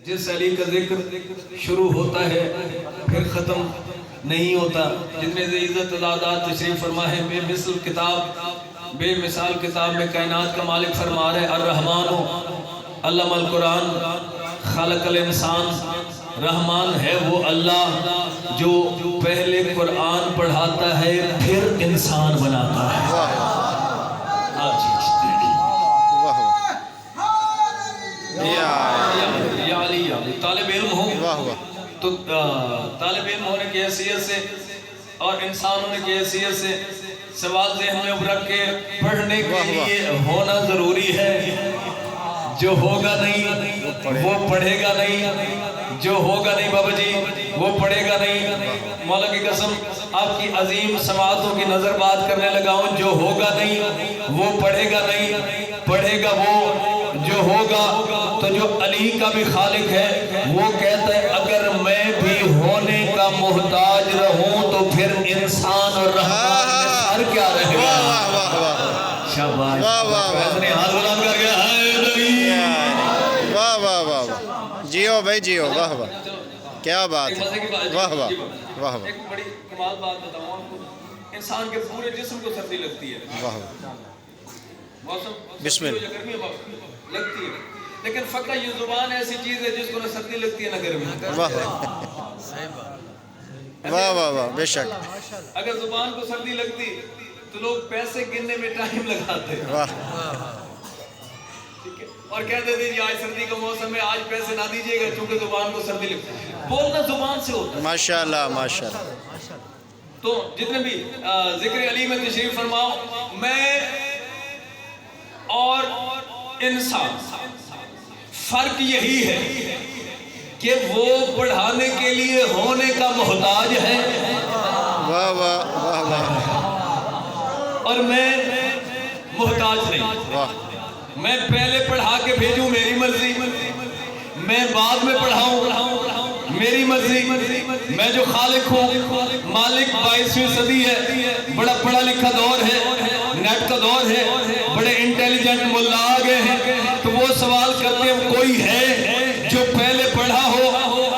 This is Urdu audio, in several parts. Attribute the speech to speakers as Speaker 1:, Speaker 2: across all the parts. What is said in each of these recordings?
Speaker 1: جس علی کا ذکر شروع ہوتا ہے پھر ختم نہیں ہوتا. جتنے عزت عزادات تشریف فرما ہے، بے مثل کتاب، بے مثال کتاب میں کائنات کا مالک فرما رہے الرحمن علم القرآن خلق الانسان. رحمان ہے وہ اللہ جو پہلے قرآن پڑھاتا ہے پھر انسان بناتا ہے. طالب علم ہو تو طالب علم ہونے کی حیثیت سے اور انسان ہونے کی حیثیت سے سوال ذہن میں رکھ کے پڑھنے کے لیے ہونا ضروری ہے. جو ہوگا نہیں وہ پڑھے گا نہیں، جو ہوگا نہیں بابا جی وہ پڑھے گا نہیں. مولا کی قسم آپ کی عظیم سماعتوں کی نظر بات کرنے لگا ہوں. جو ہوگا نہیں وہ پڑھے گا نہیں، پڑھے گا وہ جو ہوگا. تو جو علی کا بھی خالق ہے وہ کہتا ہے اگر میں بھی ہونے کا محتاج رہوں تو پھر انسان اور رحمان میں سر کیا رہے گا. شاباش ہاتھ بلند کر گیا ہے.
Speaker 2: واہ واہ واہ واہ، جیو بھائی جیو، واہ واہ کیا بات ہے، واہ واہ واہ.
Speaker 1: ایک بڑی کمال بات بتاؤں آپ کو، انسان کے پورے جسم کو سردی لگتی ہے.
Speaker 2: واہ
Speaker 1: موسم
Speaker 2: بسم اللہ
Speaker 1: گرمی لگتی ہے، لیکن فقط یہ زبان ایسی چیز ہے جس کو نہ سردی لگتی ہے نہ گرمی.
Speaker 2: واہ واہ واہ واہ بے شک.
Speaker 1: اگر زبان کو سردی لگتی تو لوگ پیسے گننے میں ٹائم لگاتے
Speaker 2: واہ
Speaker 1: اور کہتے تھے جی آج سردی کا موسم ہے، آج پیسے نہ دیجیے گا چونکہ زبان کو سردی لگتی ہے. بولنا زبان سے ہوتا ہے.
Speaker 2: ماشاءاللہ ماشاءاللہ.
Speaker 1: تو جتنے بھی ذکر علی میں تشریف فرماؤ، میں اور انسان فرق یہی ہے کہ وہ پڑھانے کے لیے ہونے کا محتاج ہے
Speaker 2: واہ واہ واہ واہ
Speaker 1: اور میں محتاج نہیں.
Speaker 2: واہ.
Speaker 1: میں پہلے پڑھا کے بھیجوں میری مرضی، میں بعد میں پڑھاؤں میری مرضی. میں جو خالق ہوں، مالک 22ویں صدی ہے، بڑا پڑھا لکھا دور ہے، نیٹ کا دور ہے، بڑے انٹیلیجنٹ ملا آگے ہیں. تو وہ سوال کرتے ہیں کوئی ہے جو پہلے پڑھا ہو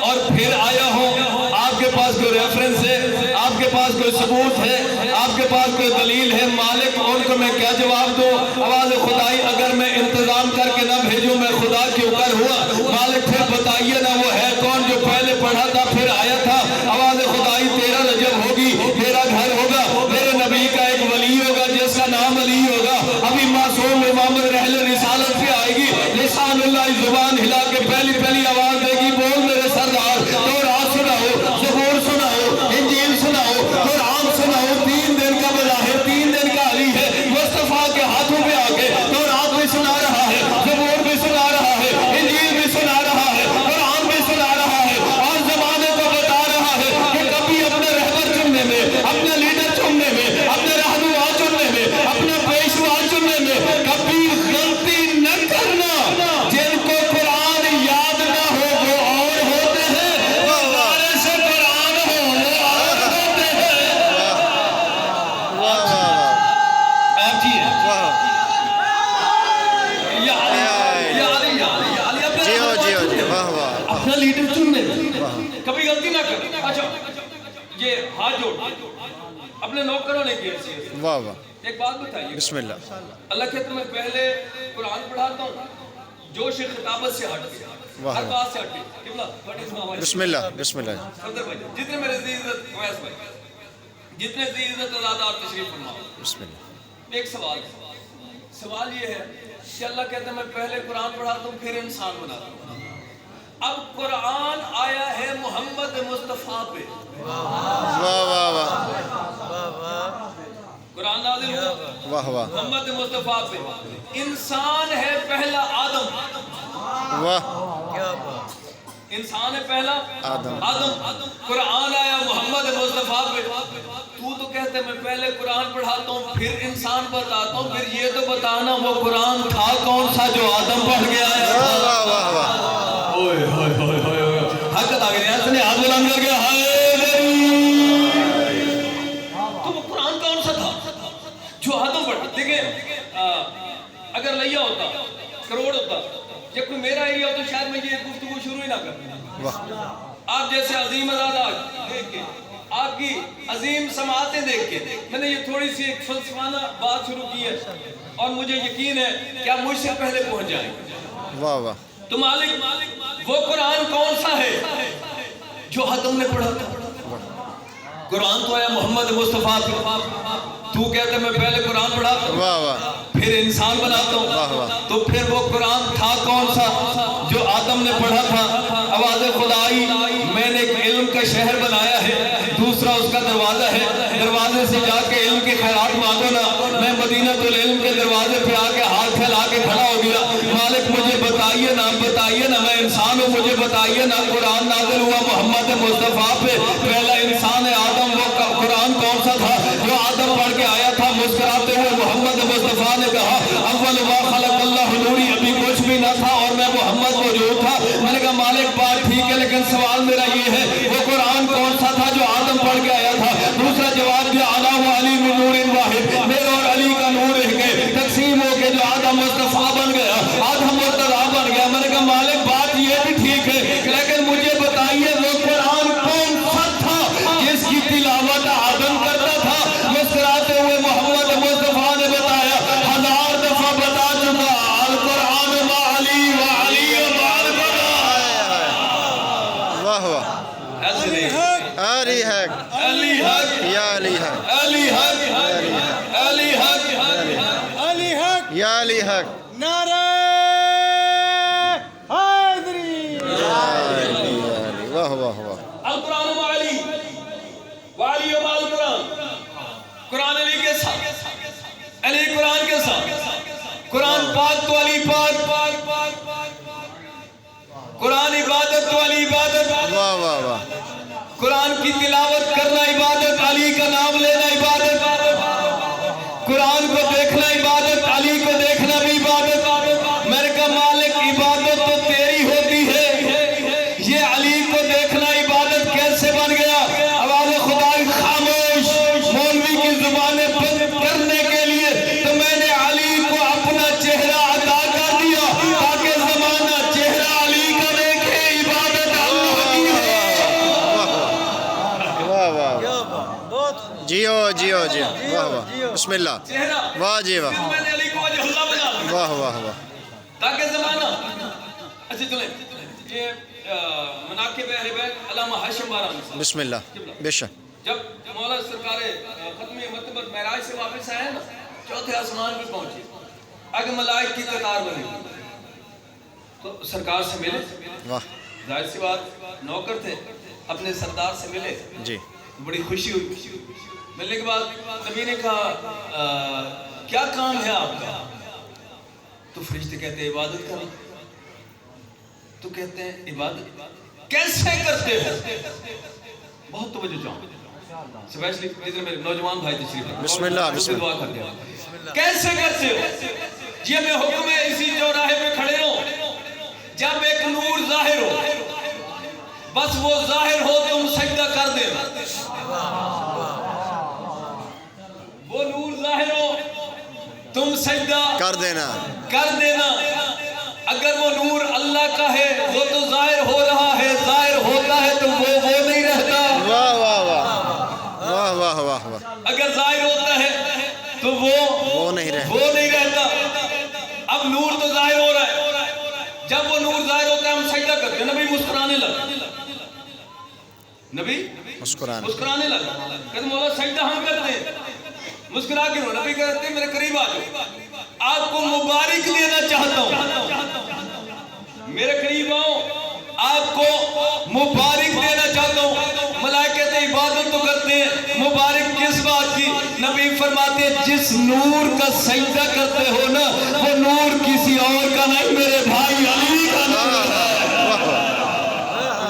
Speaker 1: اور پھر آیا ہو؟ آپ کے پاس کوئی ریفرنس ہے؟ آپ کے پاس کوئی ثبوت ہے؟ آپ کے پاس کوئی دلیل ہے؟ مالک ان کو میں کیا جواب دوں؟ آواز خدائی اگر میں انتظام کر کے نہ بھیجوں میں خدا کیوں کر ہوا؟ مالک پھر بتائیے نا وہ ہے کون جو پہلے پڑھا تھا پھر آیا تھا؟ آواز خدائی تیرا رجب ہوگی، میرا گھر ہوگا، میرے نبی کا ایک ولی ہوگا جس کا نام علی ہوگا. ابھی معصوم امام رحل رسالت پہ آئے گی، لسان اللہ زبان ہلا کے پہلی پہلی آواز دے گی بول میرے سردار. تورات سناؤ، زبور سناؤ، انجیل سناؤ، قرآن سناؤ. 3 دن کا بظاہر 3 دن کا علی ہے، مصطفیٰ کے ہاتھوں پہ آ کے تورات بھی سنا رہا ہے، زبور بھی سنا رہا ہے، انجیل بھی سنا رہا ہے، قرآن بھی سنا رہا ہے اور زمانے کو بتا رہا ہے کہ کبھی اپنے رہبر چننے میں، اپنے لیڈر چننے میں، اپنے رہنما چننے میں، اپنے پیشوا چننے میں کبھی غلطی نہ کرنا. جن کو قرآن یاد نہ ہو وہ اور ہوتے ہیں، ہمارے سے قرآن ہو وہ اور ہوتے ہیں.
Speaker 2: واہ واہ
Speaker 1: آپ جی ہیں
Speaker 2: واہ.
Speaker 1: یا علی اپنے
Speaker 2: جیو
Speaker 1: رہنما
Speaker 2: جیو
Speaker 1: چننے
Speaker 2: جیو
Speaker 1: میں،
Speaker 2: واہ واہ.
Speaker 1: اپنا لیڈر چننے میں کبھی غلطی نہ کر. اچھا یہ ہاتھ جوڑ اپنے نوکروں نے کیا حیثیت سے
Speaker 2: واہ واہ
Speaker 1: ایک بات بتائیے.
Speaker 2: بسم اللہ.
Speaker 1: اللہ کہتا ہے میں پہلے قرآن پڑھاتا ہوں جوش خطابت سے ہٹ کے،
Speaker 2: واہ
Speaker 1: ہر بات سے ہٹ کے.
Speaker 2: بسم اللہ بسم اللہ.
Speaker 1: صدر بھائی جتنے میرے عزت ویس بھائی جتنے عزت عزادات تشریف فرماؤ،
Speaker 2: بسم اللہ.
Speaker 1: ایک سوال ہے. سوال یہ ہے کہ اللہ کہتا ہے میں پہلے قرآن پڑھاتا ہوں پھر انسان بناتا ہوں. اب قرآن آیا ہے محمد مصطفیٰ پہ،
Speaker 2: واہ واہ واہ
Speaker 1: قرآن نازل ہوا
Speaker 2: واہ واہ
Speaker 1: محمد مصطفیٰ پہ. انسان ہے پہلا آدم،
Speaker 2: واہ.
Speaker 1: انسان ہے پہلا
Speaker 2: آدم.
Speaker 1: آدم. قرآن آیا محمد مصطفیٰ پہ. تو کہتے میں پہلے قرآن پڑھاتا ہوں پھر انسان بتاتا ہوں. پھر یہ تو بتانا وہ قرآن تھا کون سا جو آدم پڑھ کے آیا تھا؟
Speaker 2: واہ واہ واہ.
Speaker 1: اوئے ہوئے ہوئے ہوئے حقت آ گئی ہے. ہاتھ بلند کر کے ہائے تو وہ قرآن کون سا تھا جو آدم پڑھا؟ دیکھیں اگر لیا ہوتا، کروڑ ہوتا، جب کوئی میرا ایریا ہوتا شاید میں یہ گفتگو شروع ہی نہ کریں.
Speaker 2: واہ
Speaker 1: آپ جیسے عظیم ازادہ دیکھ کے، آپ کی عظیم سماعتیں دیکھ کے میں نے یہ تھوڑی سی ایک فلسفانہ بات شروع کی ہے اور مجھے یقین ہے کہ آپ مجھ سے پہلے پہنچ جائیں گے.
Speaker 2: واہ واہ
Speaker 1: تو مالک وہ قرآن کون سا ہے جو آدم نے پڑھا تھا؟ قرآن تو آیا محمد مصطفیٰ پہ. تو کہتے میں پہلے قرآن پڑھاتا ہوں
Speaker 2: واہ واہ
Speaker 1: پھر انسان بناتا
Speaker 2: واہ
Speaker 1: ہوں.
Speaker 2: واہ.
Speaker 1: تو پھر وہ قرآن تھا کون سا جو آدم نے پڑھا تھا؟ آواز خدائی میں نے ایک علم کا شہر بنایا ہے، دوسرا اس کا دروازہ ہے، دروازے سے جا کے علم کے خیرات مانگو نا. میں مدینہ العلم کے دروازے پہ آ کے ہاتھ پھیلا کے کھڑا ہو گیا. مالک مجھے بتائیے نا میں انسان ہوں، مجھے بتائیے نا قرآن نازل ہوا محمد مصطفیٰ پہ، پہلا انسان ہے آدم. وہ قرآن کون سا تھا جو آدم پڑھ کے آیا تھا مسکراتے ہوئے؟ محمد مصطفیٰ نے کہا اول ما خلق اللہ نوری، ابھی کچھ بھی نہ تھا اور میں محمد موجود تھا. میں نے کہا مالک بات ٹھیک ہے لیکن سوال میرا یہ ہے وہ قرآن کون سا تھا جو آدم پڑھ کے آیا تھا؟ دوسرا جواب دیا انا و علی من نور واحد، میرے اور علی کا نور ایک ہے، تقسیم ہو کے جو آدم مصطفیٰ بن گیا، آدم مرتضیٰ بن گیا. میں نے کہا مالک بات یہ بھی ٹھیک ہے لیکن مجھے بتائیے وہ قرآن کون سا تھا جس کی تلاوت آدم کرتا تھا؟ مسکراتے ہوئے محمد مصطفیٰ نے بتایا 1000 دفعہ بتا چکا القرآن ما علی و علی ما القرآن.
Speaker 2: واہ واہ.
Speaker 1: علی
Speaker 2: علی حق
Speaker 1: علی حق
Speaker 2: یا علی حق
Speaker 1: علی حق علی حق
Speaker 3: علی حق
Speaker 2: یا علی حق.
Speaker 3: نعرہ حیدری.
Speaker 2: علی علی واہ واہ واہ.
Speaker 1: القرآن و علی و علی و القرآن. قرآن علی کے ساتھ، علی قرآن کے ساتھ. قرآن پاک تو علی پاک، قرآن عبادت تو علی عبادت.
Speaker 2: واہ واہ واہ.
Speaker 1: قرآن کی تلاوت کرنا عبادت، علی کا نام لینا عبادت. قرآن کو دیکھنا عبادت، علی کو دیکھنا بھی عبادت. میں نے کہا مالک عبادت تو تیری ہوتی ہے، یہ علی کو دیکھنا عبادت کیسے بن گیا؟ آواز خدا خاموش، مولوی کی زبانیں بند کرنے کے لیے تو میں نے علی کو اپنا چہرہ عطا کر دیا تاکہ زمانہ چہرہ علی کا دیکھے. عبادت اللہ کی ہے.
Speaker 2: واہ واہ. جیو جیو جیو. واہ واہ. بسم اللہ.
Speaker 1: چہرہ
Speaker 2: واہ جی واہ.
Speaker 1: میں نے علی کو وجہ اللہ بنا دیا
Speaker 2: واہ واہ واہ.
Speaker 1: تاکہ زمانہ. اچھا چلیں یہ مناقب اہل بیت علامہ ہاشم بارانی صاحب
Speaker 2: بسم اللہ. بے شک.
Speaker 1: جب مولا سرکار ختم مرتبت معراج سے واپس آئے نا، چوتھے آسمان پہ پہنچے، آگے ملائک کی قطار بنی تو سرکار سے ملے.
Speaker 2: واہ.
Speaker 1: ظاہر سی بات نوکر تھے، اپنے سردار سے ملے،
Speaker 2: جی.
Speaker 1: بڑی خوشی ہوئی. ملنے کے بعد نبی نے کہا کیا کام ہے آپ کا؟ تو فرشتے کہتے ہیں عبادت کرنا. تو کہتے ہیں عبادت کیسے کرتے ہو؟ بہت توجہ چاہوں اسپیشلی ادھر میرے نوجوان بھائی تشریف رکھیں.
Speaker 2: بسم اللہ بسم اللہ.
Speaker 1: دعا کر دیا. کیسے کرتے ہو؟ یہ میں حکم ہے اسی چوراہے پہ کھڑے ہو، جب ایک نور ظاہر ہو، بس وہ ظاہر ہو تم سجدہ کر دے. وہ نور ظاہر ہو تم سجدہ
Speaker 2: کر دینا.
Speaker 1: کر دینا. اگر وہ نور اللہ کا ہے وہ تو ظاہر ہو رہا ہے، ظاہر ہوتا ہے تو وہ نہیں رہتا.
Speaker 2: واہ واہ واہ. واہ واہ واہ واہ.
Speaker 1: اگر ظاہر ہوتا ہے تو وہ
Speaker 2: نہیں رہتا.
Speaker 1: وہ نہیں رہتا. اب نور تو ظاہر ہو رہا ہے، جب وہ نور ظاہر ہوتا ہے ہم سجدہ کرتے ہیں. نبی مسکرانے لگا، نبی مسکرانے لگا. کہتے مولا سجدہ ہم کرتے ہیں. مسکرا کے نبی کہتے ہیں میرے قریب آ جاؤ، آپ کو مبارک دینا چاہتا ہوں. میرے قریب آؤ، آپ کو مبارک دینا چاہتا ہوں. ملائکہ کہتے ہیں عبادت تو کرتے ہیں، مبارک کس بات کی؟ نبی فرماتے ہیں جس نور کا سجدہ کرتے ہو نا وہ نور کسی اور کا نہیں، میرے بھائی علی کا نور ہے.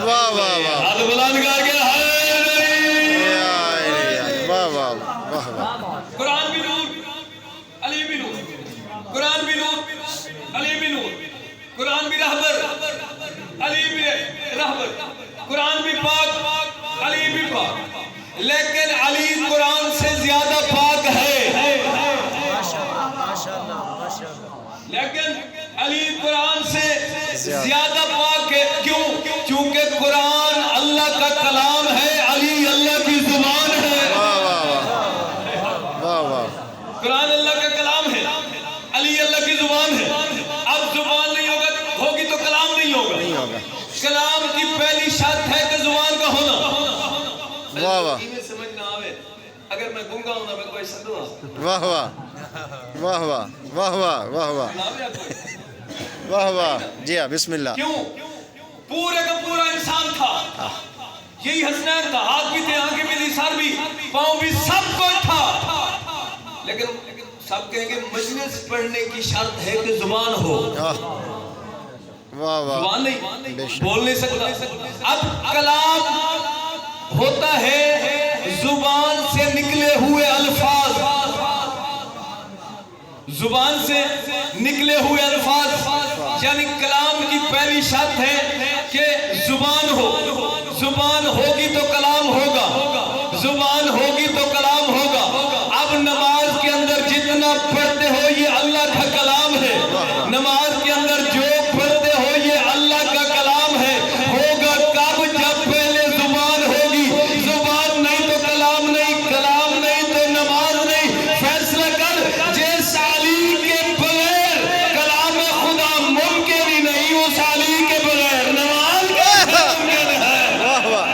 Speaker 2: واہ واہ واہ.
Speaker 1: ہاتھ بلند کر کے
Speaker 2: واہ واہ واہ واہ.
Speaker 1: قرآن بھی نور، علی بھی نور. قرآن بھی نور، علی بھی نور. قرآن بھی رہبر، علی بھی رہبر. قرآن بھی پاک، علی بھی پاک. لیکن علی قرآن سے زیادہ پاک ہے. لیکن علی قرآن سے زیادہ پاک ہے. کیوں؟
Speaker 2: واہ واہ
Speaker 1: میں سمجھ نہ آوے اگر میں گونگا ہوں نا میں کوئی سندو
Speaker 2: واہ واہ واہ واہ واہ واہ واہ واہ واہ واہ جی ہاں بسم اللہ
Speaker 1: کیوں پورے کا پورا انسان تھا یہی حسنین تھا ہاتھ بھی تھے آنکھیں بھی تھی سر بھی پاؤں بھی سب کچھ تھا لیکن سب کہیں گے مجلس پڑھنے کی شرط ہے کہ زبان ہو
Speaker 2: واہ واہ
Speaker 1: زبان نہیں بول نہیں سکتا اب کلام ہوتا ہے زبان سے نکلے ہوئے الفاظ زبان سے نکلے ہوئے الفاظ یعنی کلام کی پہلی شرط ہے کہ زبان ہو زبان ہوگی تو کلام ہوگا زبان ہوگی تو کلام ہوگا اب نماز کے اندر جتنا پڑھتے ہو یہ اللہ کا کلام ہے نماز کے اندر جو پڑھتے ہو یہ اللہ کا کلام ہے ہوگا کب جب پہلے زبان ہوگی زبان نہیں تو کلام نہیں کلام نہیں تو نماز نہیں فیصلہ کر جس علی کے بغیر کلام خدا ممکن ہی نہیں اس علی کے بغیر نماز ممکن ہے
Speaker 2: واہ واہ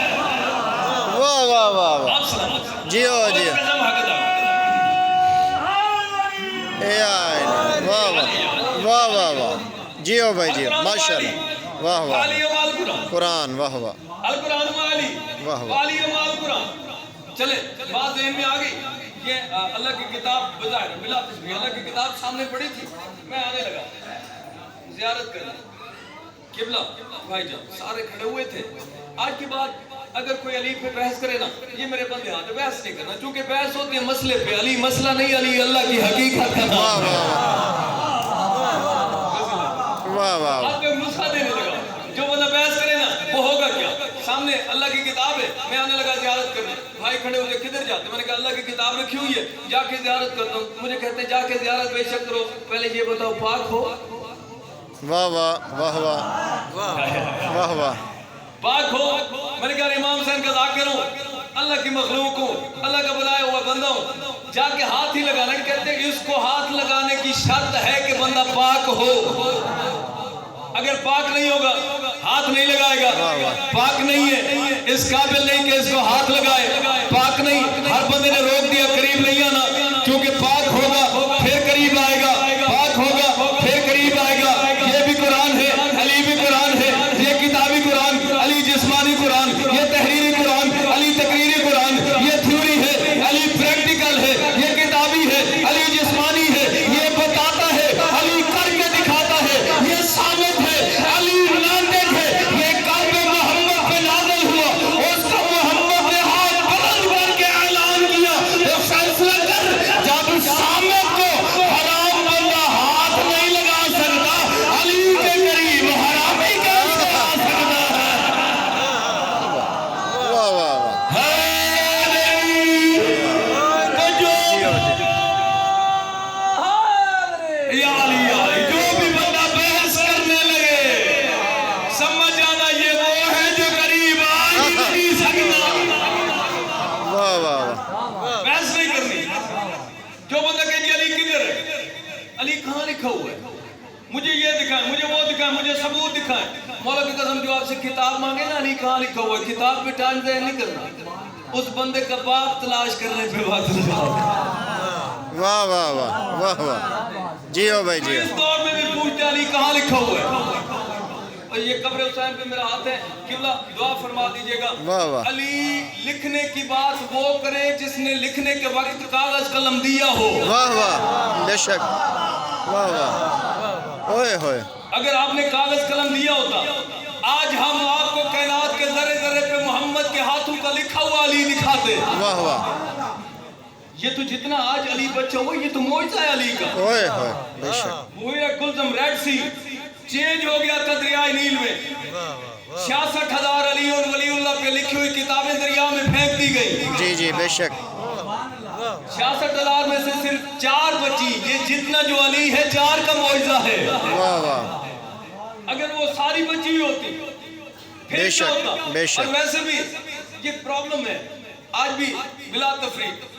Speaker 2: واہ واہ واہ واہ جی ہو جی واہ واہ واہ واہ واہ جی ہو بھائی جی ماشاء اللہ واہ واہ قرآن واہ واہ
Speaker 1: القرآن والی
Speaker 2: واہ واہ
Speaker 1: والی امال قرآن چلے بات ذہن میں آگئی یہ اللہ کی کتاب بظاہر بلا تشبیہ اللہ کی کتاب سامنے پڑی تھی میں آنے لگا زیارت کرنے قبلہ بھائی جان سارے کھڑے ہوئے تھے آج کے بعد اگر کوئی علی پہ بحث کرے نا یہ میرے بندے ہاتھ بحث نہیں کرنا چونکہ بحث ہوتی ہے مسئلے پہ علی مسئلہ نہیں علی اللہ کی حقیقت کا نام
Speaker 2: واہ واہ
Speaker 1: آپ کو نسخہ دینے لگا جو بندہ بحث کرے نا وہ ہوگا کیا سامنے اللہ کی کتاب ہے میں آنے لگا زیارت کرنے بھائی کھڑے ہوئے کدھر جاتے میں نے کہا اللہ کی کتاب رکھی ہوئی ہے جا کے زیارت کرتا ہوں مجھے کہتے ہیں جا کے زیارت بے شک کرو پہلے یہ بتاؤ پاک ہو
Speaker 2: واہ واہ واہ واہ واہ واہ
Speaker 1: پاک ہو میں نے کہا امام حسین کا ذاکر ہوں اللہ کی مخلوق ہوں اللہ کا بنایا ہوا بندہ ہوں جا کے ہاتھ ہی لگانا کہتے ہیں اس کو ہاتھ لگانے کی شرط ہے کہ بندہ پاک ہو اگر پاک نہیں ہوگا ہاتھ نہیں لگائے گا پاک نہیں ہے اس قابل نہیں کہ اس کو ہاتھ لگائے پاک نہیں ہر بندے نے روک دیا قریب نہیں آنا کیونکہ پاک ہوگا پھر قریب آئے گا پاک ہوگا پھر قریب آئے گا یہ بھی قرآن ہے علی بھی قرآن ہے یہ کتابی قرآن علی جسمانی قرآن یہ تحریری قرآن علی تقریری قرآن یہ تھیوری ہے علی پریکٹیکل ہے یہ کتابی ہے علی جسمانی ہے یہ بتاتا ہے علی کر کے دکھاتا ہے یہ ثابت ہے علی ناطق ہے یہ قلب محمد پہ نازل ہوا اس کا محمد نے ہاتھ بلند کر کے اعلان کیا وہ فیصلہ کر جب سامت کو حرام بندہ ہاتھ نہیں لگا سکتا علی کے قریب حرامی کیسے آ سکتا ہے
Speaker 2: واہ واہ واہ
Speaker 1: یا علی جو بھی بندہ بحث کرنے لگے سمجھ جانا یہ وہ ہے جو قریب آ ہی نہیں سکتا
Speaker 2: واہ واہ
Speaker 1: بحث نہیں کرنی جو بندہ کہ جی علی کدھر ہے علی کہاں لکھا ہوا ہے مجھے یہ دکھائیں مجھے وہ دکھائیں مجھے ثبوت دکھائیں مولا کی قسم جو آپ سے کتاب مانگے نا علی کہاں لکھا ہوا ہے کتاب پہ ٹائم ضائع نہیں کرنا اس بندے کا باپ تلاش کرنے پہ بات
Speaker 2: واہ واہ واہ واہ واہ جی ہو بھائی جی
Speaker 1: اس دور میں بھی پوچھتے علی کہاں لکھا ہوا ہے اور یہ قبر حسین پہ میرا ہاتھ ہے قبلہ دعا فرما دیجئے گا
Speaker 2: واہ واہ
Speaker 1: علی لکھنے کی بات وہ کرے جس نے لکھنے کے وقت کاغذ قلم دیا ہو
Speaker 2: واہ واہ بے شک واہ واہ اوئے ہوئے
Speaker 1: اگر آپ نے کاغذ قلم دیا ہوتا آج ہم آپ کو کائنات کے ذرے ذرے پہ محمد کے ہاتھوں کا لکھا ہوا علی دکھاتے
Speaker 2: واہ واہ
Speaker 1: یہ تو جتنا آج علی بچہ ہوا یہ تو معجزہ ہے علی کا
Speaker 2: اوئے ہوئے بے شک
Speaker 1: وہ ہے کلزم ریڈ سی چینج ہو گیا تھا دریائے نیل میں 66,000 علی اور ولی اللہ پہ لکھی ہوئی کتابیں دریا میں پھینک دی گئی
Speaker 2: جی جی بے شک
Speaker 1: 66,000 میں سے صرف 4 بچی یہ جتنا جو علی ہے 4 کا معجزہ ہے
Speaker 2: واہ واہ
Speaker 1: اگر وہ ساری بچی ہوئی ہوتی پھر
Speaker 2: بے
Speaker 1: کیا
Speaker 2: شک
Speaker 1: ہوتا
Speaker 2: بے شک
Speaker 1: اور ویسے بھی یہ پرابلم ہے آج بھی بلا تفریق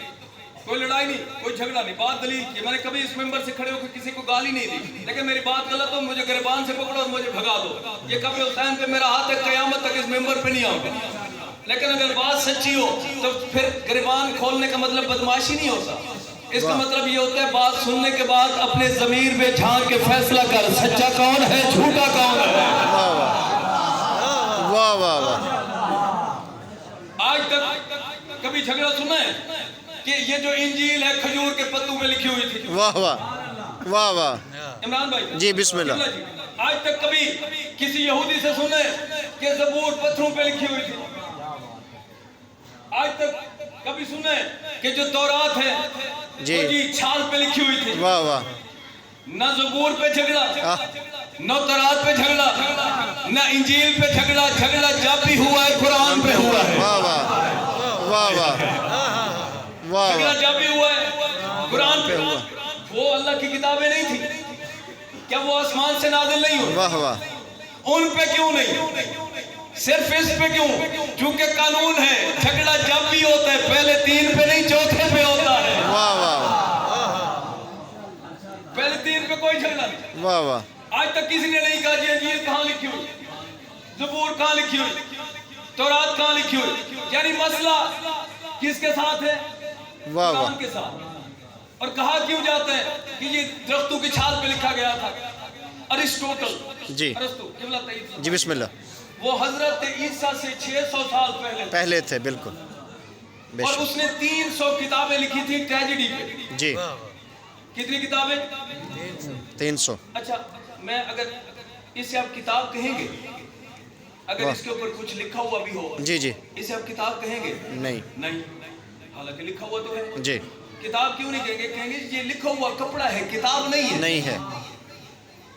Speaker 1: کوئی لڑائی نہیں کوئی جھگڑا نہیں بات دلیل کی میں نے کبھی اس ممبر سے کھڑے ہو کے کسی کو گالی نہیں دی لیکن میری بات غلط ہو مجھے گریبان سے پکڑو اور مجھے بھگا دو یہ قبر حسین پہ میرا ہاتھ ہے قیامت تک اس ممبر پہ نہیں آؤں لیکن اگر بات سچی ہو تو پھر گریبان کھولنے کا مطلب بدمعاشی نہیں ہوتا. اس کا مطلب یہ ہوتا ہے بات سننے کے بعد اپنے ضمیر میں جھانک کے فیصلہ کر سچا کون ہے جھوٹا کون ہے.
Speaker 2: واہ واہ واہ.
Speaker 1: آج تک کبھی جھگڑا سنا ہے کہ یہ جو انجیل ہے کھجور کے پتوں پہ لکھی ہوئی تھی؟
Speaker 2: واہ واہ واہ واہ.
Speaker 1: عمران بھائی
Speaker 2: جی بسم اللہ.
Speaker 1: آج تک کبھی کسی یہودی سے سنے کہ زبور پتھروں پہ لکھی ہوئی تھی؟ آج تک کبھی سنے کہ جو تورات ہے جی چھال پہ لکھی ہوئی تھی؟
Speaker 2: واہ واہ.
Speaker 1: نہ زبور پہ جھگڑا، نہ تورات پہ جھگڑا، نہ انجیل پہ جھگڑا. جھگڑا جب بھی ہوا ہے قرآن پہ ہوا ہے.
Speaker 2: واہ واہ واہ واہ واہ.
Speaker 1: جھگڑا جب بھی ہوا ہے قرآن پہ ہوا. وہ اللہ کی کتابیں نہیں تھی کیا؟ وہ آسمان سے نازل نہیں ہوئی؟
Speaker 2: واہ واہ.
Speaker 1: ان پہ کیوں نہیں؟ صرف اس پہ کیوں؟ کیونکہ قانون ہے جھگڑا جب بھی ہوتا ہے پہلے 3 پہ نہیں چوتھے پہ ہوتا ہے.
Speaker 2: واہ واہ
Speaker 1: پہلے 3 پہ کوئی جھگڑا نہیں.
Speaker 2: واہ واہ.
Speaker 1: آج تک کسی نے نہیں کہا جی انجیل کہاں لکھی ہوئی، زبور کہاں لکھی ہوئی، تورات کہاں لکھی ہوئی. یعنی مسئلہ کس کے ساتھ ہے؟
Speaker 2: واہ واہ.
Speaker 1: قرآن کے ساتھ. اور کہا کیوں جاتا ہے کہ یہ درختوں کی چھال پہ لکھا گیا تھا؟ ارسطوٹل
Speaker 2: جی جی بسم اللہ.
Speaker 1: وہ حضرت عیسیٰ سے 600 سال
Speaker 2: پہلے تھے بالکل.
Speaker 1: اور اس نے 300 کتابیں لکھی تھی ٹریجڈی پہ.
Speaker 2: جی
Speaker 1: کتنی کتابیں؟
Speaker 2: 300.
Speaker 1: اچھا میں اگر اسے آپ کتاب کہیں گے، اگر اس کے اوپر کچھ لکھا ہوا بھی ہو
Speaker 2: جی جی
Speaker 1: اسے آپ کتاب کہیں گے؟
Speaker 2: نہیں
Speaker 1: نہیں. حالانکہ لکھا ہوا تو ہے.
Speaker 2: جی
Speaker 1: کتاب کیوں نہیں کہیں گے؟ کہیں گے یہ لکھا ہوا کپڑا ہے کتاب نہیں ہے.
Speaker 2: نہیں ہے.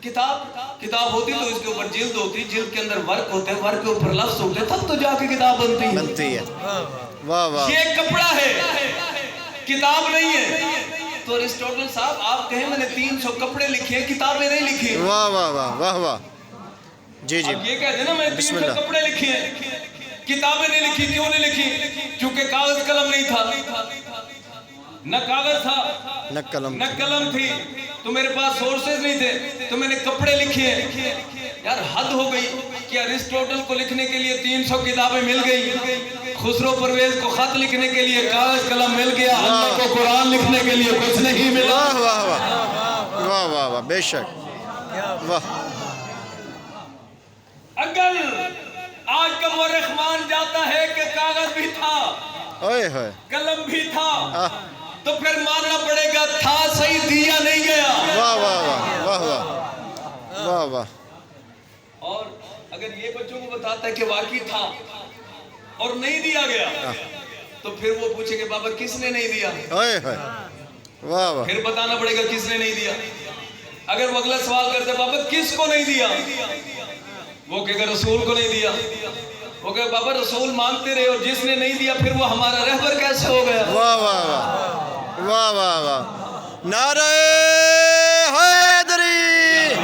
Speaker 1: کتاب ہوتی تو اس کے اوپر جلد ہوتی، جلد کے اندر ورک ہوتے ہیں، ورک کے اوپر لفظ ہوتے ہیں، تب تو جا کے کتاب بنتی ہے.
Speaker 2: واہ واہ.
Speaker 1: یہ کپڑا ہے کتاب نہیں ہے. تو ارسطوٹل صاحب آپ کہیں میں نے 300 کپڑے لکھے ہیں کتابیں نہیں لکھی.
Speaker 2: واہ واہ واہ واہ واہ. جی جی
Speaker 1: یہ کہتے ہیں نا میں 300 کپڑے لکھے ہیں کتابیں نہیں لکھی. کیوں نہیں لکھی؟ کیونکہ کاغذ قلم نہیں تھا. نہ کاغذ تھا
Speaker 2: نہ
Speaker 1: قلم تھی تو میرے پاس سورسز نہیں تھے تو میں نے کپڑے لکھے ہیں. یار حد ہو گئی کہ ارسطوٹل کو لکھنے کے لیے 300 کتابیں مل گئی، خسرو پرویز کو خط لکھنے کے لیے کاغذ قلم مل گیا، اللہ کو قرآن لکھنے کے لیے کچھ نہیں ملا.
Speaker 2: واہ واہ واہ واہ واہ واہ. بے شک. واہ.
Speaker 1: اگر آج کا مورخ مان جاتا ہے کہ کاغذ بھی تھا
Speaker 2: اوئے ہوئے
Speaker 1: قلم بھی تھا تو پھر ماننا پڑے گا تھا صحیح دیا نہیں گیا.
Speaker 2: واہ واہ واہ واہ واہ واہ واہ.
Speaker 1: اور اگر یہ بچوں کو بتاتا ہے کہ واقعی تھا اور نہیں دیا گیا تو پھر وہ پوچھے کہ بابا کس نے نہیں دیا؟
Speaker 2: اوئے ہوئے. واہ واہ.
Speaker 1: پھر بتانا پڑے گا کس نے نہیں دیا. اگر وہ اگلا سوال کرتے بابا کس کو نہیں دیا؟ وہ کہے گا رسول کو نہیں دیا. وہ کہے بابا رسول مانتے رہے اور جس نے نہیں دیا پھر وہ ہمارا رہبر کیسے ہو گیا؟
Speaker 2: واہ واہ واہ واہ واہ واہ. نعرہ حیدری.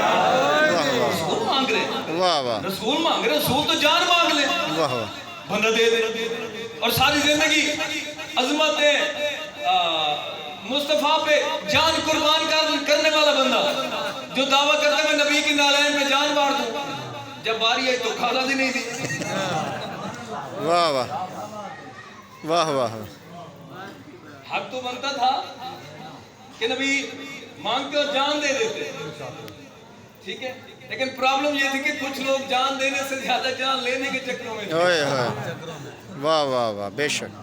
Speaker 1: رسول مانگ رہے،
Speaker 2: واہ واہ.
Speaker 1: رسول مانگ رہے، رسول تو جان مانگ لے،
Speaker 2: واہ واہ.
Speaker 1: بندہ دے دے. اور ساری زندگی عظمت مصطفیٰ پہ جان قربان کرنے والا بندہ جو دعویٰ کرتا ہے میں نبی کی نالین پہ جان مار دوں، جب باری آئی تو کھانا بھی نہیں دی.
Speaker 2: واہ واہ واہ واہ.
Speaker 1: حق تو بنتا تھا کہ نبی مانگتے اور جان دے دیتے، ٹھیک ہے، لیکن پرابلم یہ تھی کہ کچھ لوگ جان دینے سے زیادہ جان لینے کے چکروں میں.
Speaker 2: اوئے ہوئے. واہ واہ واہ. بے شک.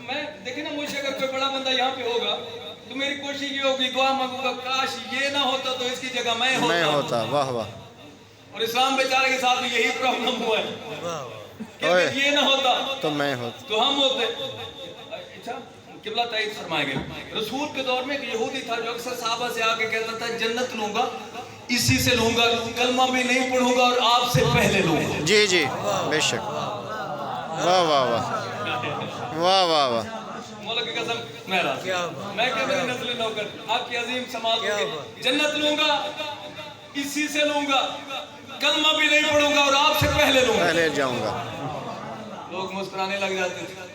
Speaker 1: میں دیکھیں نا مجھے اگر کوئی بڑا بندہ یہاں پہ ہوگا تو میری کوشش یہ ہوگی دعا مانگوں گا کاش یہ نہ ہوتا تو اس کی جگہ میں ہوتا.
Speaker 2: واہ واہ.
Speaker 1: اور اسلام بیچارے کے ساتھ بھی یہی پرابلم ہوا ہے کہ اگر یہ نہ ہوتا
Speaker 2: تو میں ہوتا
Speaker 1: تو ہم ہوتے. اچھا قبلہ تائید فرمائے گئے. رسول کے دور میں ایک یہودی تھا جو اکثر صحابہ سے آ کے کہتا تھا جنت لوں گا اسی سے لوں گا، کلمہ بھی نہیں پڑھوں گا اور آپ سے پہلے لوں گا.
Speaker 2: جی جی بے شک. واہ واہ واہ واہ واہ واہ.
Speaker 1: مولا کی قسم میں کہ میری نسل نوکر آپ کی عظیم سماعت ہوگی، جنت لوں گا اسی سے لوں گا، کلمہ بھی نہیں پڑھوں گا اور آپ سے پہلے لوں گا.
Speaker 2: پہلے جاؤں گا.
Speaker 1: لوگ مسکرانے لگ جاتے تھے.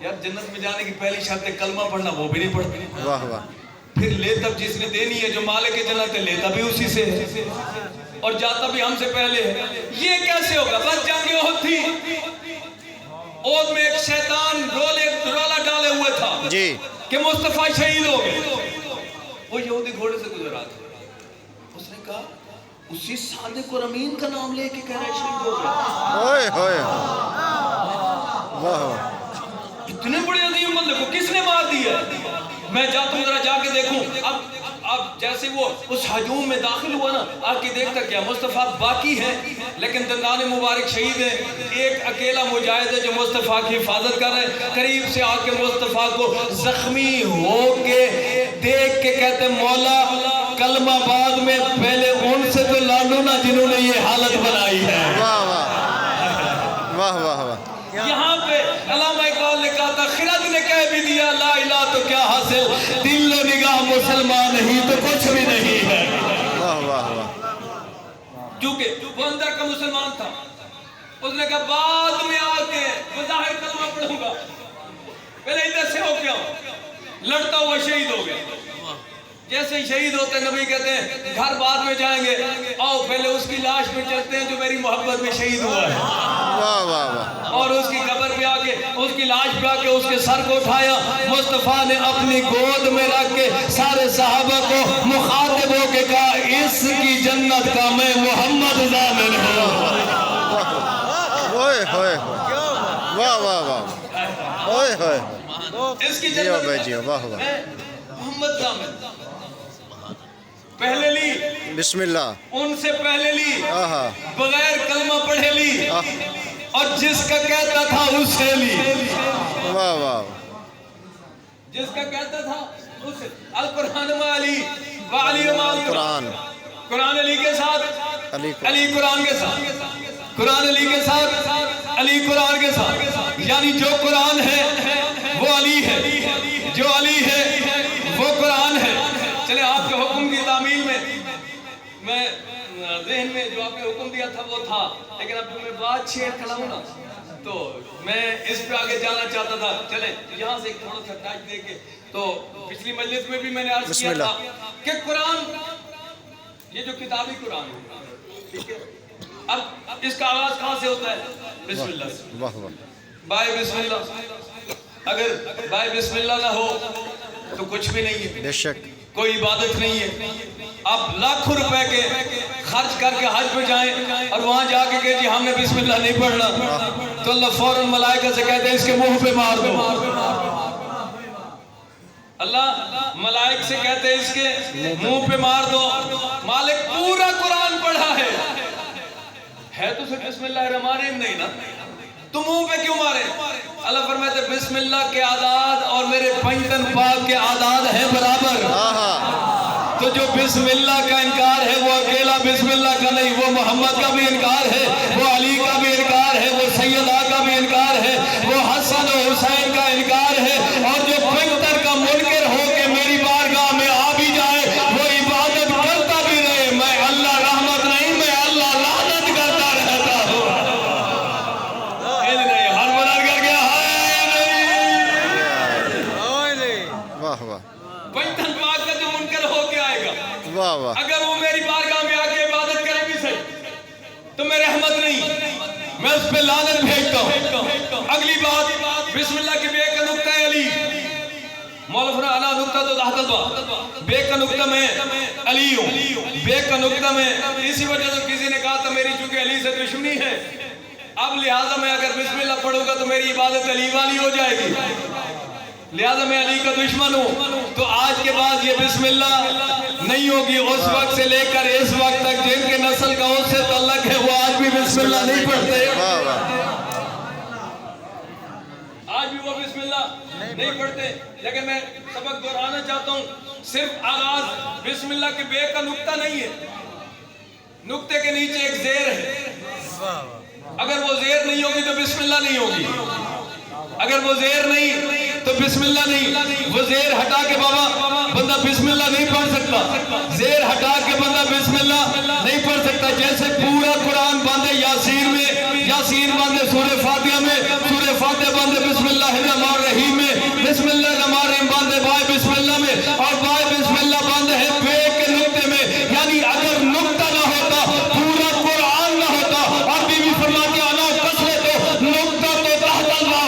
Speaker 1: یار جنت میں جانے کی پہلی شرط ہے کلمہ پڑھنا، وہ بھی نہیں پڑھتے.
Speaker 2: واہ واہ.
Speaker 1: پھر لیتا جس نے دینی ہے جو مالک جنت ہے لیتا بھی اسی سے ہے اور جاتا بھی ہم سے پہلے ہے. یہ کیسے ہوگا؟ بس جنگ احد تھی اور میں ایک شیطان رولا ڈالے ہوئے تھا
Speaker 2: جی
Speaker 1: کہ مصطفیٰ شہید ہو گئے. وہ یہودی گھوڑے سے گزرا تھا. اس نے کہا اسی صادق اور امین کا نام لے کے کہہ رہا ہے شہید ہو گئے.
Speaker 2: اوئے ہوئے واہ
Speaker 1: اتنے بڑے عظیم بندے کو کس نے مار دیا؟ میں جاتا ہوں ذرا جا کے دیکھوں. اب جیسے وہ اس ہجوم میں داخل ہوا نا آ کے دیکھتا کیا مصطفیٰ باقی ہے لیکن دندان مبارک شہید ہے. ایک اکیلا مجاہد ہے جو مصطفیٰ کی حفاظت کر رہے ہیں. قریب سے آ کے مصطفیٰ کو زخمی ہو کے دیکھ کے کہتے ہیں مولا کلمہ بعد میں پہلے ان سے تو لانو نا جنہوں نے یہ حالت بنائی ہے.
Speaker 2: واہ واہ واہ واہ واہ.
Speaker 1: یہاں پہ علامہ اقبال نے کہا تھا خرد نے کہہ بھی دیا لا الہ تو کیا حاصل دل و نگاہ مسلمان ہی تو کچھ بھی نہیں ہے.
Speaker 2: واہ واہ واہ.
Speaker 1: کیونکہ وہ اندر کا مسلمان تھا. اس نے کہا بعد میں آ کے بظاہر کلمہ پڑھوں گا پہلے ادھر سے ہو کے آؤں. لڑتا ہوا شہید ہو گیا. جیسے ہی شہید ہوتے نبی کہتے ہیں گھر بعد میں جائیں گے آؤ پہلے اس کی لاش پہ چلتے ہیں جو میری محبت میں شہید ہوا ہے.
Speaker 2: واہ واہ واہ.
Speaker 1: اور اس کی قبر پہ آ کے اس کی لاش پہ آ کے اس کے سر کو اٹھایا. مصطفیٰ نے اپنی گود میں رکھ کے سارے صحابہ کو مخاطب ہو کے کہا اس کی جنت کا میں محمد ضامن ہوں.
Speaker 2: اوئے ہوئے واہ واہ واہ. اوئے ہوئے
Speaker 1: اس کی
Speaker 2: جیو
Speaker 1: جنت
Speaker 2: بھائی
Speaker 1: کا
Speaker 2: جیو واہ واہ.
Speaker 1: میں محمد ضامن. پہلے لی
Speaker 2: بسم اللہ.
Speaker 1: ان سے پہلے لی
Speaker 2: آہا
Speaker 1: بغیر کلمہ پڑھے لی اور جس کا کہتا تھا اسے لی.
Speaker 2: واہ واہ.
Speaker 1: جس کا کہتا تھا اسے القرآن میں علی وعلی مال
Speaker 2: قرآن
Speaker 1: قرآن علی کے ساتھ
Speaker 2: علی
Speaker 1: علی قرآن کے ساتھ قرآن علی کے ساتھ علی قرآن کے ساتھ. یعنی جو قرآن ہے وہ علی ہے جو علی ہے وہ قرآن ہے. چلے آپ کے حکم کی تعمیل میں ذہن میں جو آپ نے حکم دیا تھا وہ تھا لیکن اب جو میں بات شیئر کھلاؤں نا تو میں اس پہ آگے جانا چاہتا تھا. چلیں یہاں سے ایک تھوڑا سا ٹچ دے کے تو پچھلی مجلس میں بھی میں نے عرض کیا تھا کہ قرآن یہ جو کتابی قرآن ہے ٹھیک ہے. اب اس کا آغاز کہاں سے ہوتا ہے؟ بسم اللہ سے.
Speaker 2: واہ واہ.
Speaker 1: بائے بسم اللہ. اگر بائے بسم اللہ نہ ہو تو کچھ بھی نہیں ہے.
Speaker 2: بے شک
Speaker 1: کوئی عبادت نہیں ہے. آپ لاکھوں روپے کے خرچ کر کے حج پہ جائیں اور وہاں جا کے کہ جی ہم نے بسم اللہ نہیں پڑھنا تو اللہ فوراً ملائکہ سے کہتے ہیں اس کے منہ پہ مار دو. اللہ ملائک سے کہتے ہیں اس کے منہ پہ مار دو. مالک پورا قرآن پڑھا ہے تو صرف بسم اللہ الرحمن الرحیم نہیں نا تو منہ پہ کیوں مارے؟ اللہ فرماتے بسم اللہ کے اعداد اور میرے پنجتن پاک کے اعداد ہیں برابر. تو جو بسم اللہ کا انکار ہے وہ اکیلا بسم اللہ کا نہیں وہ محمد کا بھی انکار ہے وہ علی کا بھی انکار ہے وہ سیدہ کا بھی انکار ہے وہ حسن و حسین کا انکار ہے. اور جو پنجتن کا منکر ہو کے میری بارگاہ میں آ بھی جائے وہ عبادت کرتا بھی رہے میں اللہ رحمت نہیں میں اللہ لعنت کرتا رہتا ہوں. ہر بلند کر گیا
Speaker 2: واہ واہ.
Speaker 1: پنجتن پاک کا جو منکر ہو کے آئے گا
Speaker 2: واہ واہ.
Speaker 1: اگر وہ میری بارگاہ میں آ کے عبادت کرے بھی صحیح تو میں رحمت نہیں میں اس پہ لعنت بھیجتا ہوں. اگلی بات بسم اللہ کے بے کا نقطہ علی مولا فرمایا انا نقطہ تو تحت الباء بے کا نقطہ میں علی ہوں. بے کا نقطہ میں اسی وجہ سے کسی نے کہا تھا میری چونکہ علی سے دشمنی ہے اب لہٰذا میں اگر بسم اللہ پڑھوں گا تو میری عبادت علی والی ہو جائے گی لہٰذا میں علی کا دشمن ہوں. تو آج کے بعد یہ بسم اللہ نہیں ہوگی. اس وقت سے لے کر اس وقت تک جن کے نسل کا اس سے تعلق ہے وہ آج بھی بسم اللہ نہیں پڑھتے. آج بھی وہ بسم اللہ نہیں پڑھتے. لیکن میں سبق دہرانا چاہتا ہوں صرف آغاز بسم اللہ کے بے کا نقطہ نہیں ہے نقطے کے نیچے ایک زیر ہے. اگر وہ زیر نہیں ہوگی تو بسم اللہ نہیں ہوگی. اگر وہ زیر نہیں تو بسم اللہ نہیں. وہ زیر ہٹا کے بابا بندہ بسم اللہ نہیں پڑھ سکتا. زیر ہٹا کے بندہ بسم اللہ نہیں پڑھ سکتا. جیسے پورا قرآن بند ہے یاسین میں یاسین بند ہے سورہ فاتحہ میں سورہ فاتحہ بند ہے بسم اللہ الرحمن الرحیم میں بسم اللہ الرحمن الرحیم بند ہے بائے بسم اللہ میں اور بائے بسم اللہ بند ہے بے کے نقطے میں. یعنی اگر نقطہ نہ ہوتا پورا قرآن نہ ہوتا اور بیوی فرماتی انا کسرت نقطہ تو تحت الباء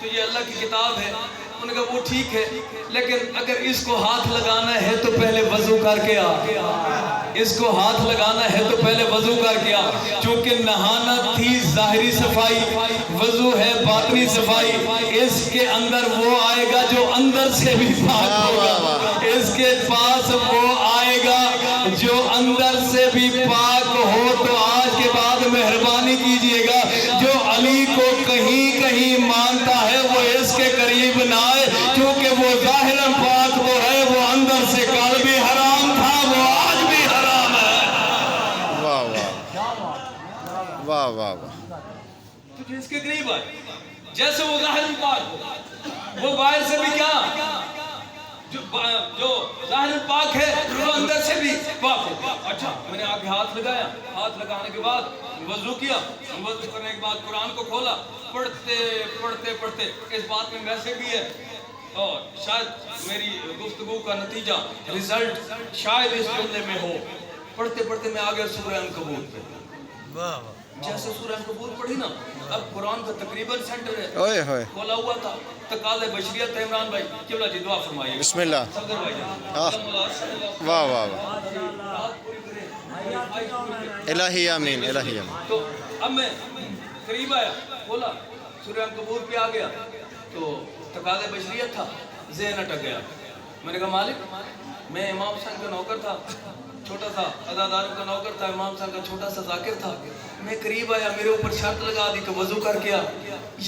Speaker 1: تو یہ اللہ کی کتاب ہے. انہوں نے کہا وہ ٹھیک ہے لیکن اگر اس کو ہاتھ لگانا ہے تو پہلے وضو کر کے آ. اس کو ہاتھ لگانا ہے تو پہلے وضو کر کے آ. چونکہ نہانا تھی ظاہری صفائی, وضو ہے باطنی صفائی. اس کے اندر وہ آئے گا جو اندر سے بھی پاک ہوگا. اس کے پاس وہ آئے گا جو اندر سے بھی پاک ہو. تو آج کے بعد مہربانی کیجئے گا جو علی کو کہیں کہیں مانتا ہے وہ اس کے قریب نہ آئے, کیونکہ وہ ظاہراً پاک وہ ہے, وہ اندر سے کل بھی حرام تھا, وہ آج بھی حرام ہے.
Speaker 2: واہ واہ واہ واہ واہ.
Speaker 1: تو اس کے قریب آئے جیسے وہ ظاہراً پاک ہو, وہ باہر سے بھی کیا, جو ظاہراً پاک ہے وہ اندر سے بھی پاک ہو. اچھا میں نے آگے ہاتھ لگایا, ہاتھ لگانے کے بعد وضو کیا, وضو کرنے کے بعد قرآن کو کھولا, پڑھتے پڑھتے پڑھتے اس بات میں ویسے بھی ہے اور شاید میری گفتگو کا نتیجہ ریزلٹ شاید اس جملے میں ہو. پڑھتے پڑھتے میں آگیا سورہ عنکبوت پہ. جیسے سورہ عنکبوت پڑھی نا, اب قرآن کا تقریباً سینٹر ہے کھولا ہوا تھا. تقاضے بشریت ہے. عمران بھائی قبلہ جی دعا فرمائیے.
Speaker 2: بسم اللہ.
Speaker 1: صدر بھائی
Speaker 2: واہ واہ واہ. الہی آمین الہی آمین.
Speaker 1: تو اب میں قریب آیا, کھولا سورہ عنکبوت پہ آ گیا تو تقاضے بشریت تھا, ذہن اٹک گیا. میں نے کہا مالک میں امام حسین کا نوکر تھا, چھوٹا سا عزاداروں کا نوکر تھا, امام صاحب کا چھوٹا سا ذاکر تھا. میں قریب آیا, میرے اوپر شرط لگا دی کہ وضو کر کے آ.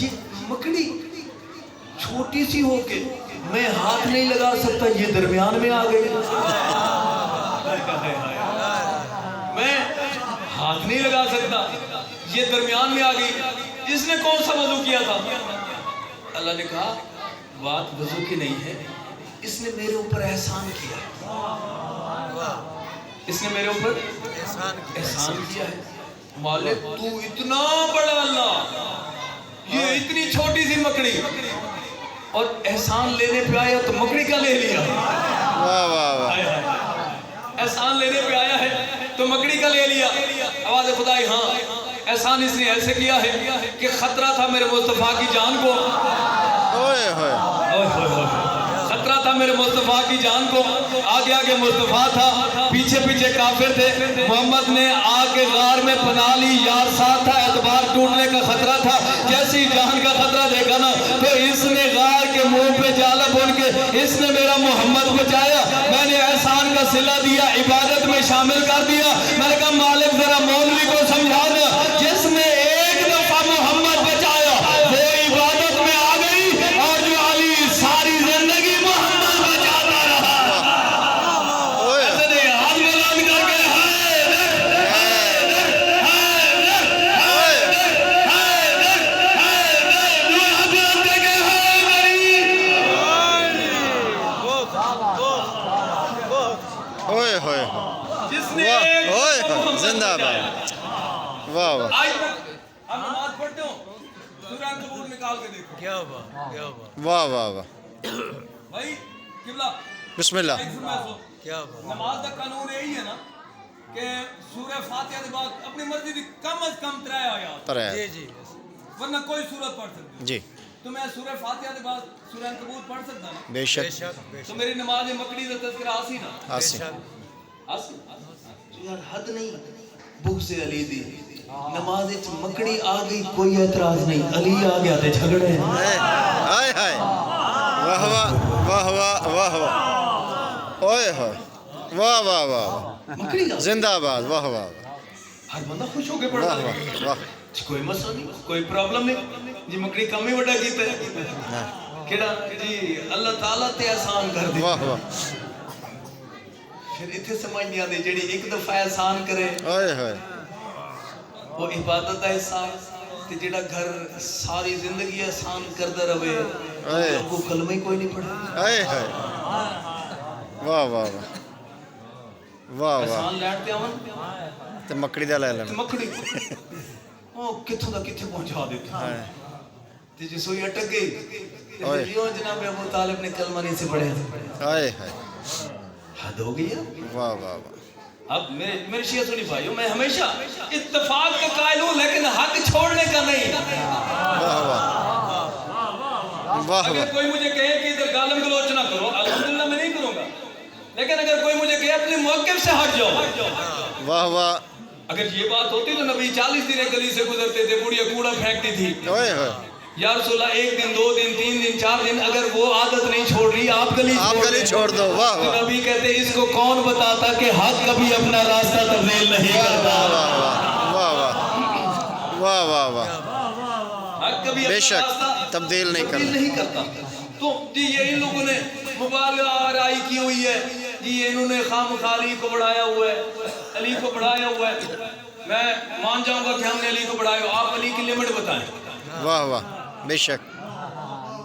Speaker 1: یہ مکڑی چھوٹی سی ہو کے میں ہاتھ نہیں لگا سکتا, یہ درمیان میں آ گئی. میں ہاتھ نہیں لگا سکتا, یہ درمیان میں آ گئی. اس نے کون سا وضو کیا تھا؟ اللہ نے کہا بات وضو کی نہیں ہے, اس نے میرے اوپر احسان کیا. اس نے میرے اوپر احسان کیا ہے. مالک تو اتنا بڑا اللہ, یہ اتنی چھوٹی سی مکڑی, اور احسان لینے پہ آیا تو مکڑی کا لے لیا.
Speaker 2: واہ واہ واہ.
Speaker 1: احسان لینے پہ آیا ہے تو مکڑی کا لے لیا. آواز خدائی ہاں, احسان اس نے ایسے کیا ہے کہ خطرہ تھا میرے مصطفیٰ کی جان کو. خطرہ تھا میرے مصطفیٰ کی جان کو. آگے آگے مصطفیٰ تھا, پیچھے پیچھے کافر تھے. محمد نے آ کے غار میں پناہ لی, یار ساتھ تھا, اعتبار ٹوٹنے کا خطرہ تھا. جیسی جان کا خطرہ دیکھا نا تو اس نے غار کے منہ پہ جالا بن کے اس نے میرا محمد بچایا. میں نے احسان کا صلہ دیا, عبادت میں شامل کر دیا. میں نے کہا مالک ذرا مولوی کو سمجھا دیا, جس نے ایک دفعہ محمد بچایا وہ عبادت میں آ گئی, اور جو علی ساری زندگی محمد بچاتا رہا. ایسے ہاتھ بلند کر کے جس نے
Speaker 2: زندہ باد. واہ واہ.
Speaker 1: آج تک ہم نماز پڑھتے ہوں, سورہ عنکبوت نکال کے دیکھو. کیا بات, کیا بات.
Speaker 2: واہ واہ واہ.
Speaker 1: بھائی قبلہ
Speaker 2: بسم اللہ.
Speaker 1: کیا بات. نماز کا قانون یہی ہے نا کہ سورہ فاتحہ کے بعد اپنی مرضی کی کم از کم 3 آیات,
Speaker 3: جی جی,
Speaker 1: ورنہ کوئی سورت پڑھ سکتے
Speaker 2: جی.
Speaker 1: تو میں سورہ فاتحہ کے بعد سورہ عنکبوت پڑھ سکتا نا.
Speaker 2: بے شک.
Speaker 1: تو میری نماز میں مکڑی کا تذکرہ آسی نا,
Speaker 2: آسی.
Speaker 1: یار حد نہیں بھوک سے علی دی. نماز مکڑی آ گئی کوئی اعتراض نہیں, علی آ گیا تے جھگڑے ہیں.
Speaker 2: ہائے ہائے. واہ واہ واہ واہ واہ واہ. اوئے ہوئے. واہ واہ واہ.
Speaker 1: مکڑی کا
Speaker 2: زندہ باد. واہ واہ.
Speaker 1: ہر بندہ خوش ہو کے پڑھتا
Speaker 2: واہ
Speaker 1: ہے.
Speaker 2: واہ واہ.
Speaker 1: کوئی مسئلہ نہیں, کوئی پرابلم نہیں جی. مکڑی کم ہی بڑا کیتا ہے کیڑا جی, اللہ تعالیٰ تے احسان کر دی.
Speaker 2: واہ واہ.
Speaker 1: پھر اتنے سمجھ نہیں آتے جیڑی ایک دفعہ احسان کرے
Speaker 2: اوئے ہوئے.
Speaker 1: وہ عبادت کا حصہ ہے, تے جیڑا گھر ساری زندگی احسان کرتا رہے کو کلمہ ہی کوئی نہیں پڑھے.
Speaker 2: ہائے ہائے. واہ واہ واہ. واہ واہ.
Speaker 1: احسان لیٹتے آون
Speaker 2: تے مکڑی دا لے لینا.
Speaker 1: مکڑی وہ کتھوں دا کتھے پہنچا دیتا. تے جی سوئی اٹک گئی تے جیوں جناب ابو طالب نے کلمہ نہیں سے پڑھے.
Speaker 2: ہائے ہائے.
Speaker 1: حد ہو گئی ہے.
Speaker 2: واہ واہ واہ.
Speaker 1: اب میرے شیعہ سنی بھائیوں, میں ہمیشہ اتفاق کا قائل ہوں لیکن حق چھوڑنے کا نہیں.
Speaker 2: واہ واہ. واہ
Speaker 1: اگر
Speaker 2: واہ
Speaker 1: کوئی مجھے کہے کہ ادھر گالم گلوچ نہ کرو، الحمدللہ میں نہیں کروں گا، لیکن اگر کوئی مجھے کہے اپنے موقف سے ہٹ جاؤ،
Speaker 2: واہ واہ
Speaker 1: اگر یہ بات ہوتی تو نبی 40 دن ایک گلی سے گزرتے تھے، بڑھیا کوڑا پھینکتی تھی،
Speaker 2: اوئے ہوئے
Speaker 1: یا رسول اللہ 1 دن 2 دن 3 دن 4 دن اگر وہ عادت نہیں چھوڑ رہی، آپ گلی
Speaker 2: چھوڑ دو واہ
Speaker 1: تو
Speaker 2: واہ
Speaker 1: نبی کہتے اس کو کون بتاتا کہ حق کبھی اپنا راستہ تبدیل نہیں کرتا،
Speaker 2: واہ واہ واہ واہ واہ
Speaker 1: حق کبھی
Speaker 2: بے
Speaker 1: اپنا
Speaker 2: شک
Speaker 1: راستہ
Speaker 2: تبدیل نہیں کرتا
Speaker 1: تو جی یہ ان لوگوں نے مبالغہ آرائی کی ہوئی ہے، جی یہ انہوں نے خام علی کو بڑھایا ہوا ہے، علی کو بڑھایا ہوا ہے، میں مان جاؤں گا کہ ہم نے علی کو بڑھایا ہو، آپ علی کی لمٹ بتائیں،
Speaker 2: واہ واہ بے شک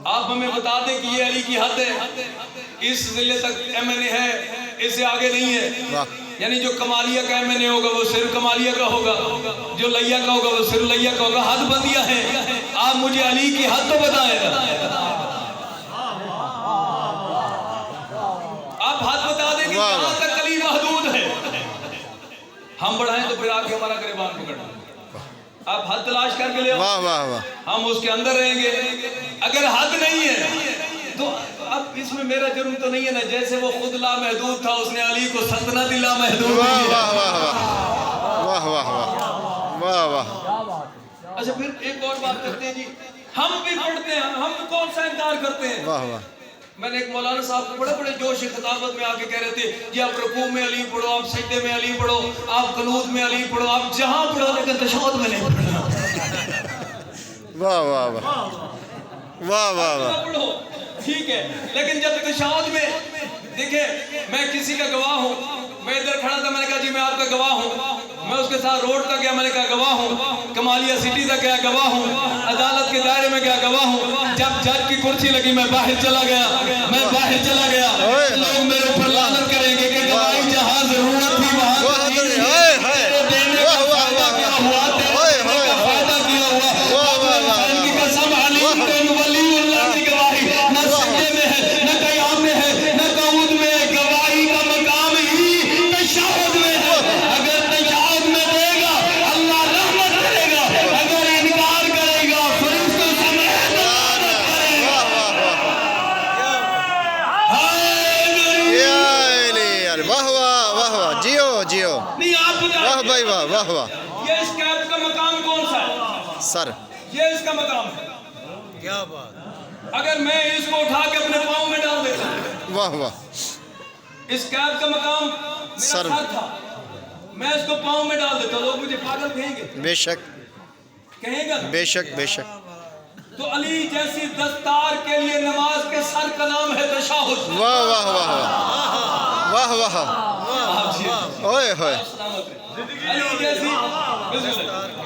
Speaker 1: آپ ہمیں بتا دیں کہ یہ علی کی حد ہے، اس ضلع تک ایم این اے ہے، اس سے آگے نہیں ہے،
Speaker 2: واہ
Speaker 1: یعنی جو کمالیہ کا ایم این اے ہوگا وہ صرف کمالیہ کا ہوگا، جو لیا کا ہوگا وہ صرف لیا کا ہوگا، حد بندیاں ہیں، آپ مجھے علی کی حد تو بتائیں گا، آپ حد بتا دیں کہ کہاں تک علی محدود ہے، ہم بڑھائیں تو پھر آگے ہمارا گریبان پکڑنا، آپ حد تلاش کر کے لے آؤ،
Speaker 2: واہ واہ واہ
Speaker 1: ہم اس کے اندر رہیں گے، اگر حد نہیں ہے تو اب اس میں میرا جرم تو نہیں ہے نا، جیسے وہ خود لامحدود تھا اس نے علی کو سلطنت لامحدود
Speaker 2: واہ
Speaker 1: دی ہے،
Speaker 2: واہ واہ واہ واہ واہ واہ
Speaker 1: اچھا پھر ایک اور بات کرتے ہیں جی، ہم بھی پڑھتے ہیں، ہم کون سا انکار کرتے ہیں،
Speaker 2: واہ واہ
Speaker 1: میں نے ایک مولانا صاحب کو بڑے بڑے جوش خطابت میں آکے کہہ رہے تھے جی آپ رکوع میں علی پڑھو، آپ سجدے میں علی پڑھو، آپ قنوت میں علی پڑھو، آپ جہاں پڑھو، لیکن تشہد میں نہیں پڑھنا،
Speaker 2: واہ واہ واہ واہ واہ واہ
Speaker 1: پڑھو ٹھیک ہے، لیکن جب تشہد میں دیکھیں میں کسی کا گواہ ہوں، میں ادھر کھڑا تھا، میں نے کہا جی میں آپ کا گواہ ہوں، میں اس کے ساتھ روڈ تک گیا، میں نے کہا گواہ ہوں، کمالیہ سٹی تک گیا گواہ ہوں، عدالت کے دائرے میں گیا گواہ ہوں، جب جج کی کرسی لگی میں باہر چلا گیا، لوگ میرے اوپر لعنت کریں گے کہ گواہی جہاں ضرورت تھی وہاں دینے کا فائدہ کیا ہوا، دینے کا فائدہ کیا ہوا، ان کی قسم علی بن ولی اللہ کی گواہی نہ سجدے میں ہے، نہ قیام میں ہے، نہ قعود میں ہے، گواہی کا مقام ہی تشہد میں ہے، اگر تشہد میں دے گا اللہ رحمت کرے گا، اگر انکار کرے گا فرشتوں سمیت لعنت کرے گا،
Speaker 2: واہ واہ واہ واہ جیو جیو
Speaker 1: نہیں آپ
Speaker 2: واہ بھائی واہ واہ واہ
Speaker 1: یہ اس کیب کا مقام کون سا ہے؟
Speaker 2: سر
Speaker 1: یہ اس کا مقام ہے،
Speaker 3: کیا بات،
Speaker 1: اگر میں اس کو اٹھا کے اپنے پاؤں میں ڈال دیتا ہوں،
Speaker 2: واہ واہ
Speaker 1: اس کیب کا مقام میرا
Speaker 2: سر
Speaker 1: سر تھا، میں اس کو پاؤں میں ڈال دیتا ہوں، لوگ مجھے پاگل کہیں گے،
Speaker 2: بے شک
Speaker 1: کہیں گا
Speaker 2: بے شک بے شک
Speaker 1: تو علی جیسی دستار کے لیے نماز کے سر کا نام ہے تشہد،
Speaker 2: واہ واہ واہ واہ واہ اوئے ہوئے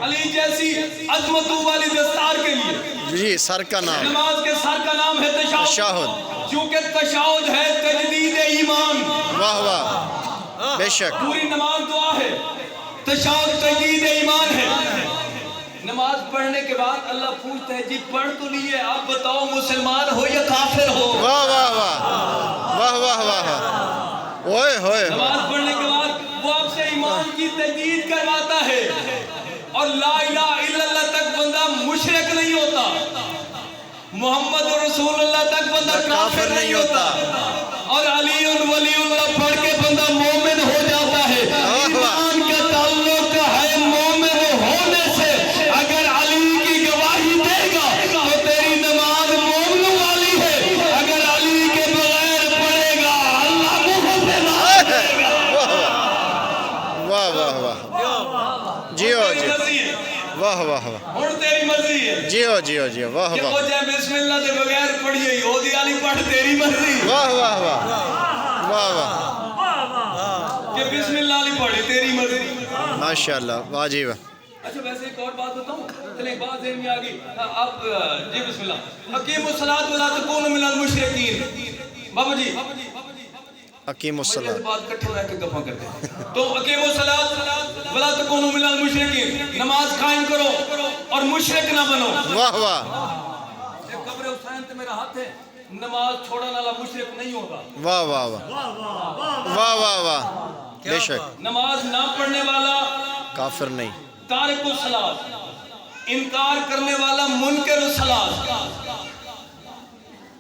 Speaker 1: علی جیسی عظمتوں والی دستار کے لیے
Speaker 2: جی سر کا نام
Speaker 1: نماز کے سر کا نام ہے تشہد، کیونکہ تشہد ہے تجدید ایمان،
Speaker 2: واہ واہ بے شک
Speaker 1: پوری نماز دعا ہے، تشہد تجدید ایمان ہے، نماز پڑھنے کے بعد اللہ پوچھتا ہے جی پڑھ تو لیے آپ بتاؤ مسلمان ہو یا کافر ہو،
Speaker 2: واہ واہ واہ واہ واہ واہ اوئے ہوئے
Speaker 1: نماز پڑھنے کے بعد وہ آپ سے ایمان کی تجدید کرواتا ہے، اور لا الہ الا اللہ تک بندہ مشرک نہیں ہوتا، محمد رسول اللہ تک بندہ کافر نہیں ہوتا، اور علی ولی اللہ پڑھ کے بندہ مومن ہو جاتا ہے، ایمان کا تعلق ہے مومن ہونے سے، اگر علی کی گواہی دے گا تو تیری نماز مومن والی ہے، اگر علی کے بغیر پڑھے گا اللہ منہ پہ نہ دے گا،
Speaker 2: واہ واہ واہ جیو جیو واہ واہ واہ
Speaker 1: اور تیری مرضی ہے
Speaker 2: جیو جیو جیو واہ
Speaker 1: کہ
Speaker 2: واہ
Speaker 1: وہ جائے بسم اللہ دے بغیر پڑھیے یہودی علی پڑھ تیری مرضی
Speaker 2: واہ واہ واہ واہ واہ
Speaker 1: کہ بسم اللہ علی پڑھی تیری مرضی،
Speaker 2: ماشاء اللہ واہ جی واہ
Speaker 1: اچھا ویسے ایک اور بات بتاؤں، چلیں ایک بات ذہن میں آگئی، آپ جی بسم اللہ، اقیم الصلاۃ ولا تکونوا من المشرکین، بابا جی
Speaker 2: حکیم
Speaker 1: یہ
Speaker 2: الصلاۃ
Speaker 1: بات کٹھے رہ کے گپاں کرتے ہیں، تو اقیم الصلاۃ ولا تکونوا من المشرکین، نماز قائم کرو اور مشرک نہ بنو،
Speaker 2: واہ واہ
Speaker 1: ایک قبر حسین تے میرا ہاتھ ہے، نماز چھوڑنے والا مشرک نہیں ہوگا،
Speaker 2: واہ واہ واہ واہ واہ واہ بے شک
Speaker 1: نماز نہ پڑھنے والا
Speaker 2: کافر نہیں
Speaker 1: تارک الصلاۃ، انکار کرنے والا منکر الصلاۃ،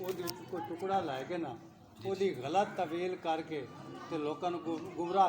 Speaker 3: ਉਹਦੇ ਵਿੱਚ ਕੋਈ ਟੁਕੜਾ ਲੈ ਕੇ ਨਾ ਉਹਦੀ ਗਲਤ ਤਵੀਲ ਕਰਕੇ ਤੇ ਲੋਕਾਂ ਨੂੰ ਗੁੰਮਰਾਹ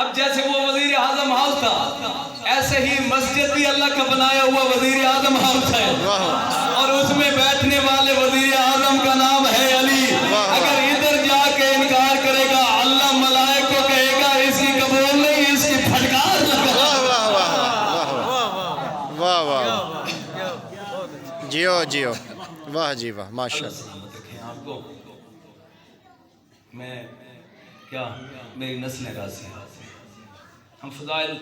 Speaker 1: اب جیسے وہ وزیر اعظم ہاؤس تھا، ایسے ہی مسجد بھی اللہ کا بنایا ہوا وزیر اعظم ہاؤس ہے، اور اس میں بیٹھنے والے وزیر اعظم کا نام ہے علی۔ اگر ادھر جا کے انکار کرے گا، اللہ ملائک کو کہے گا اس کی قبول نہیں، اس کی پھٹکار لگا۔
Speaker 2: واہ واہ جیو جیو، واہ جی واہ، ماشاء اللہ۔
Speaker 1: سلامت رکھیں آپ کو۔ میں کیا، میری نسلیں راضی ہیں، ہم فضائل